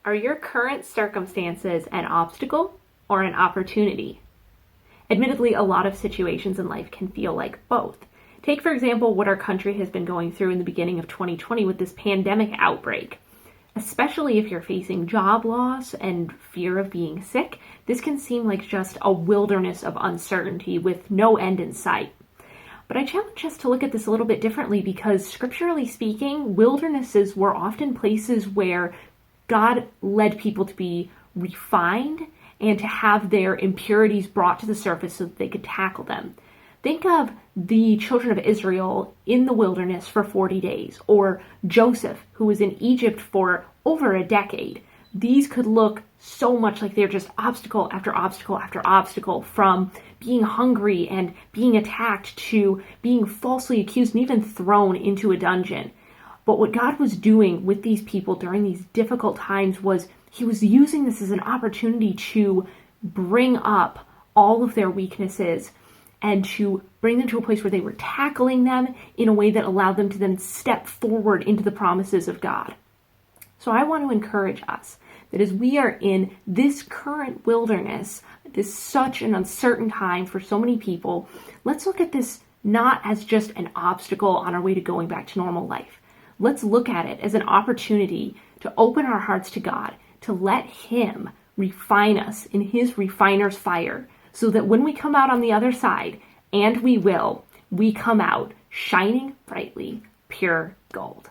Are your current circumstances an obstacle or an opportunity? Admittedly, a lot of situations in life can feel like both. Take, for example, what our country has been going through in the beginning of 2020 with this pandemic outbreak. Especially if you're facing job loss and fear of being sick, this can seem like just a wilderness of uncertainty with no end in sight. But I challenge us to look at this a little bit differently because, scripturally speaking, wildernesses were often places where God led people to be refined and to have their impurities brought to the surface so that they could tackle them. Think of the children of Israel in the wilderness for 40 days, or Joseph, who was in Egypt for over a decade. These could look so much like they're just obstacle after obstacle after obstacle, from being hungry and being attacked to being falsely accused and even thrown into a dungeon. But what God was doing with these people during these difficult times was he was using this as an opportunity to bring up all of their weaknesses and to bring them to a place where they were tackling them in a way that allowed them to then step forward into the promises of God. So I want to encourage us that as we are in this current wilderness, this such an uncertain time for so many people, let's look at this not as just an obstacle on our way to going back to normal life. Let's look at it as an opportunity to open our hearts to God, to let Him refine us in His refiner's fire, so that when we come out on the other side, and we will, we come out shining brightly, pure gold.